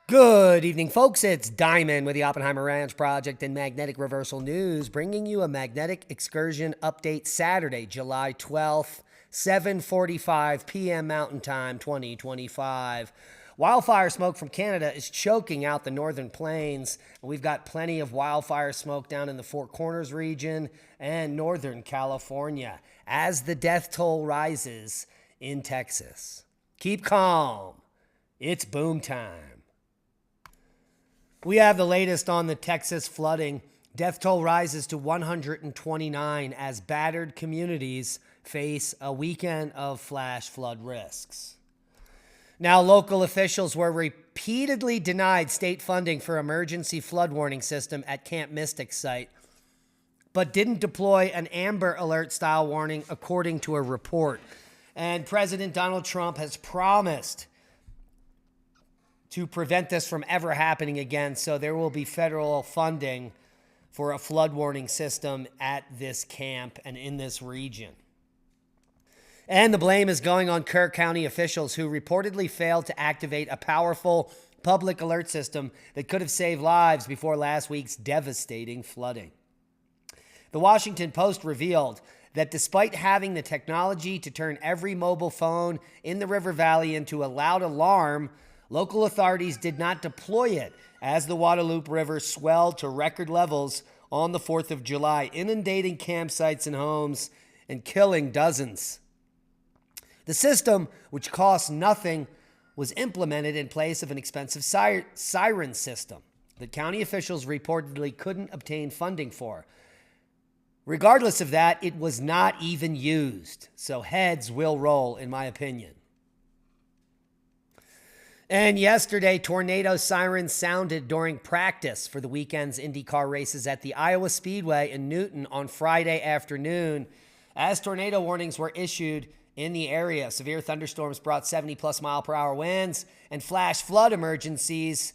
Good evening, folks. It's Diamond with the Oppenheimer Ranch Project and Magnetic Reversal News, bringing you a magnetic excursion update Saturday, July 12th, 7:45 p.m. Mountain Time, 2025. Wildfire smoke from Canada is choking out the northern plains. We've got plenty of wildfire smoke down in the Four Corners region and northern California as the death toll rises in Texas. Keep calm. It's boom time. We have the latest on the Texas flooding. Death toll rises to 129 as battered communities face a weekend of flash flood risks. Now, local officials were repeatedly denied state funding for emergency flood warning system at Camp Mystic site, but didn't deploy an Amber Alert style warning according to a report. And President Donald Trump has promised to prevent this from ever happening again. So there will be federal funding for a flood warning system at this camp and in this region. And the blame is going on Kerr County officials who reportedly failed to activate a powerful public alert system that could have saved lives before last week's devastating flooding. The Washington Post revealed that despite having the technology to turn every mobile phone in the river valley into a loud alarm, local authorities did not deploy it as the Guadalupe River swelled to record levels on the 4th of July, inundating campsites and homes and killing dozens. The system, which cost nothing, was implemented in place of an expensive siren system that county officials reportedly couldn't obtain funding for. Regardless of that, it was not even used. So heads will roll, in my opinion. And yesterday, tornado sirens sounded during practice for the weekend's IndyCar races at the Iowa Speedway in Newton on Friday afternoon, as tornado warnings were issued in the area. Severe thunderstorms brought 70-plus mile-per-hour winds and flash flood emergencies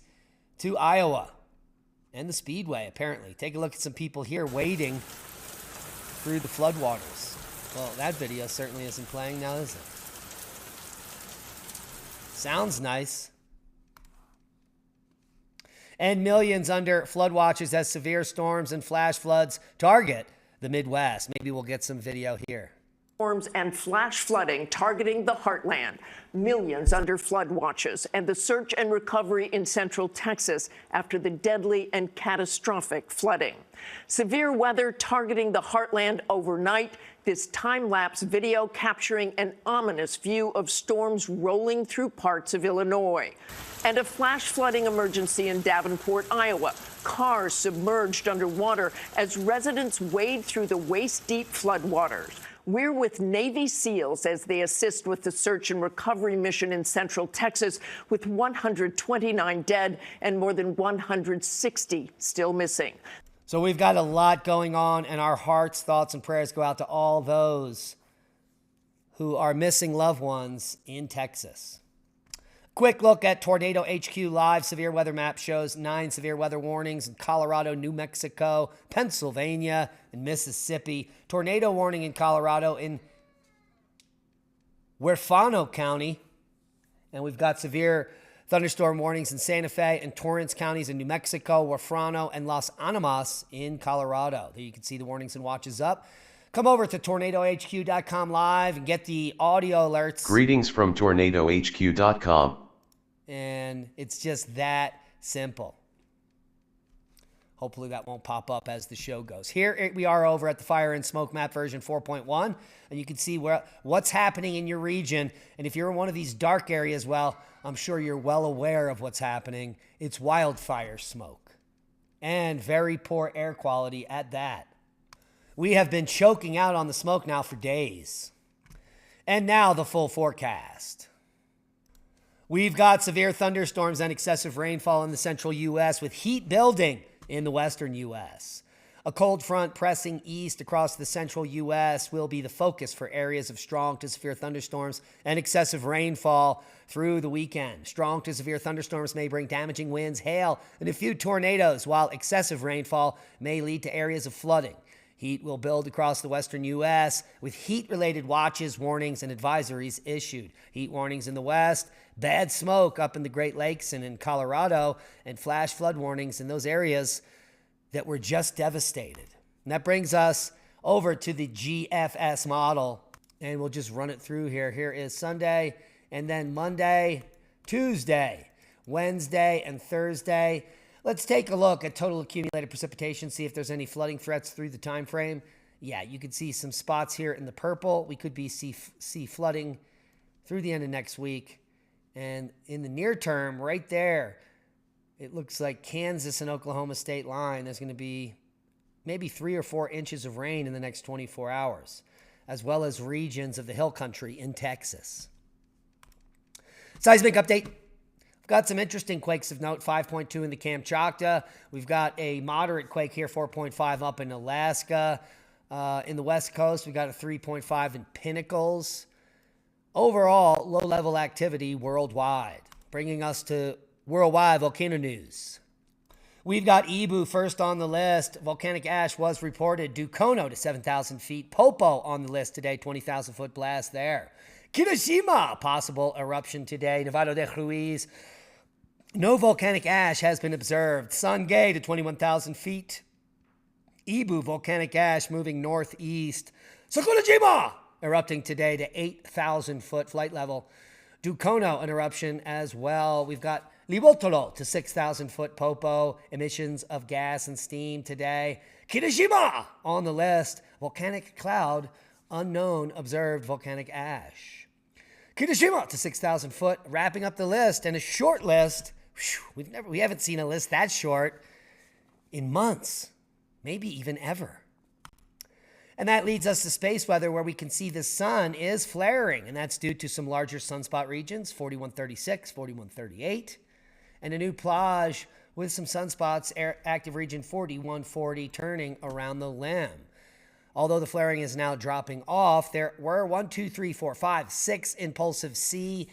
to Iowa and the Speedway, apparently. Take a look at some people here wading through the floodwaters. Well, that video certainly isn't playing now, is it? Sounds nice. And millions under flood watches as severe storms and flash floods target the Midwest. Maybe we'll get some video here. Storms and flash flooding targeting the heartland. Millions under flood watches and the search and recovery in central Texas after the deadly and catastrophic flooding. Severe weather targeting the heartland overnight. This time-lapse video capturing an ominous view of storms rolling through parts of Illinois. And a flash flooding emergency in Davenport, Iowa. Cars submerged underwater as residents wade through the waist-deep floodwaters. We're with Navy SEALs as they assist with the search and recovery mission in central Texas, with 129 dead and more than 160 still missing. So we've got a lot going on, and our hearts, thoughts, and prayers go out to all those who are missing loved ones in Texas. Quick look at Tornado HQ Live. Severe weather map shows 9 severe weather warnings in Colorado, New Mexico, Pennsylvania, and Mississippi. Tornado warning in Colorado in Huerfano County. And we've got severe thunderstorm warnings in Santa Fe and Torrance counties in New Mexico, Huerfano, and Las Animas in Colorado. There you can see the warnings and watches up. Come over to tornadohq.com live and get the audio alerts. Greetings from tornadohq.com. And it's just that simple. Hopefully that won't pop up as the show goes. Here we are over at the Fire and Smoke Map version 4.1, and you can see what's happening in your region. And if you're in one of these dark areas, well, I'm sure you're well aware of what's happening. It's wildfire smoke and very poor air quality at that. We have been choking out on the smoke now for days. And now the full forecast. We've got severe thunderstorms and excessive rainfall in the central U.S. with heat building in the western U.S. A cold front pressing east across the central U.S. will be the focus for areas of strong to severe thunderstorms and excessive rainfall through the weekend. Strong to severe thunderstorms may bring damaging winds, hail, and a few tornadoes, while excessive rainfall may lead to areas of flooding. Heat will build across the western U.S. with heat-related watches, warnings, and advisories issued. Heat warnings in the west, bad smoke up in the Great Lakes and in Colorado, and flash flood warnings in those areas that were just devastated. And that brings us over to the GFS model, and we'll just run it through here. Here is Sunday, and then Monday, Tuesday, Wednesday, and Thursday. Let's take a look at total accumulated precipitation, see if there's any flooding threats through the time frame. Yeah, you can see some spots here in the purple. We could see flooding through the end of next week. And in the near term, right there, it looks like Kansas and Oklahoma state line, there's going to be maybe 3 or 4 inches of rain in the next 24 hours, as well as regions of the hill country in Texas. Seismic update. We've got some interesting quakes of note, 5.2 in the Kamchatka. We've got a moderate quake here, 4.5 up in Alaska. In the West Coast, we've got a 3.5 in Pinnacles. Overall, low-level activity worldwide, bringing us to worldwide volcano news. We've got Ibu first on the list. Volcanic ash was reported. Dukono to 7,000 feet. Popo on the list today, 20,000-foot blast there. Kirishima, possible eruption today. Nevado de Ruiz. No volcanic ash has been observed. Sangay to 21,000 feet. Ibu volcanic ash moving northeast. Sakurajima erupting today to 8,000-foot flight level. Dukono an eruption as well. We've got Libotolo to 6,000-foot Popo. Emissions of gas and steam today. Kirishima on the list. Volcanic cloud unknown observed volcanic ash. Kirishima to 6,000 foot, wrapping up the list, and a short list. We haven't seen a list that short in months, maybe even ever. And that leads us to space weather, where we can see the sun is flaring, and that's due to some larger sunspot regions, 4136, 4138, and a new plage with some sunspots, active region 4140, turning around the limb. Although the flaring is now dropping off, there were 1, 2, 3, 4, 5, 6 impulsive C.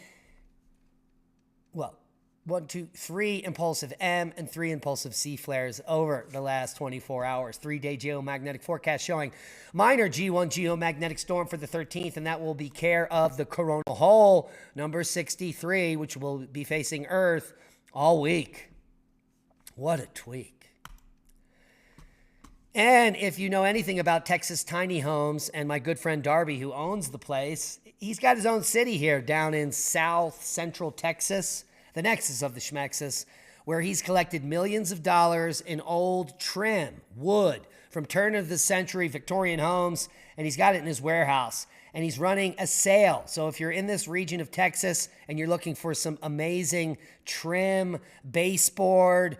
Well, 1, 2, 3 impulsive M and 3 impulsive C flares over the last 24 hours. 3-day geomagnetic forecast showing minor G1 geomagnetic storm for the 13th, and that will be care of the coronal hole, number 63, which will be facing Earth all week. What a tweak. And if you know anything about Texas tiny homes and my good friend Darby, who owns the place, he's got his own city here down in south central Texas, the nexus of the Schmexus, where he's collected millions of dollars in old trim, wood, from turn of the century Victorian homes, and he's got it in his warehouse. And he's running a sale. So if you're in this region of Texas and you're looking for some amazing trim, baseboard,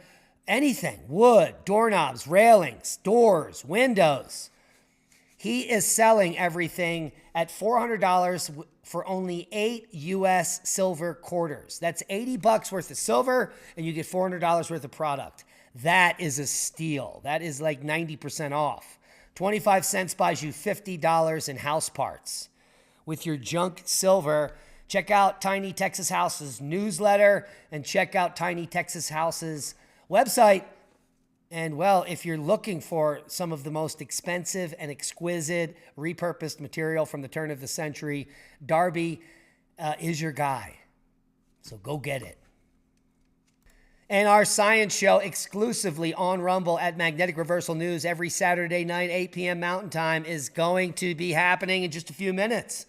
anything, wood, doorknobs, railings, doors, windows, he is selling everything at $400 for only 8 U.S. silver quarters. That's $80 worth of silver, and you get $400 worth of product. That is a steal. That is like 90% off. 25 cents buys you $50 in house parts. With your junk silver, check out Tiny Texas House's newsletter and check out Tiny Texas House's website. And well, if you're looking for some of the most expensive and exquisite repurposed material from the turn of the century, Darby is your guy. So go get it. And our science show exclusively on Rumble at Magnetic Reversal News every Saturday night, 8 p.m. Mountain Time, is going to be happening in just a few minutes.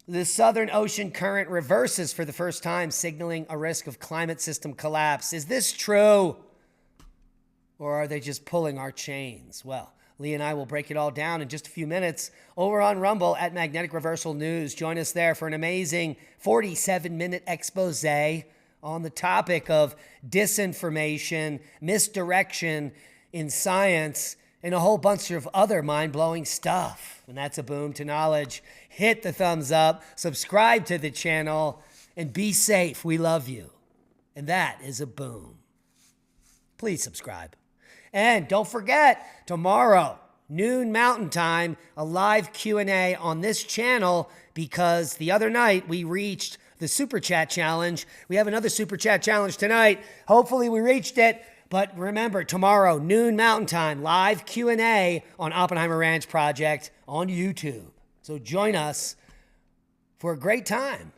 The Southern Ocean Current reverses for the first time, signaling a risk of climate system collapse. Is this true? Or are they just pulling our chains? Well, Lee and I will break it all down in just a few minutes over on Rumble at Magnetic Reversal News. Join us there for an amazing 47-minute expose on the topic of disinformation, misdirection in science, and a whole bunch of other mind-blowing stuff. And that's a boom to knowledge. Hit the thumbs up, subscribe to the channel, and be safe. We love you. And that is a boom. Please subscribe. And don't forget, tomorrow, noon Mountain Time, a live Q&A on this channel, because the other night we reached the Super Chat Challenge. We have another Super Chat Challenge tonight. Hopefully we reached it But remember, tomorrow, noon Mountain Time, live Q&A on Oppenheimer Ranch Project on YouTube. So join us for a great time.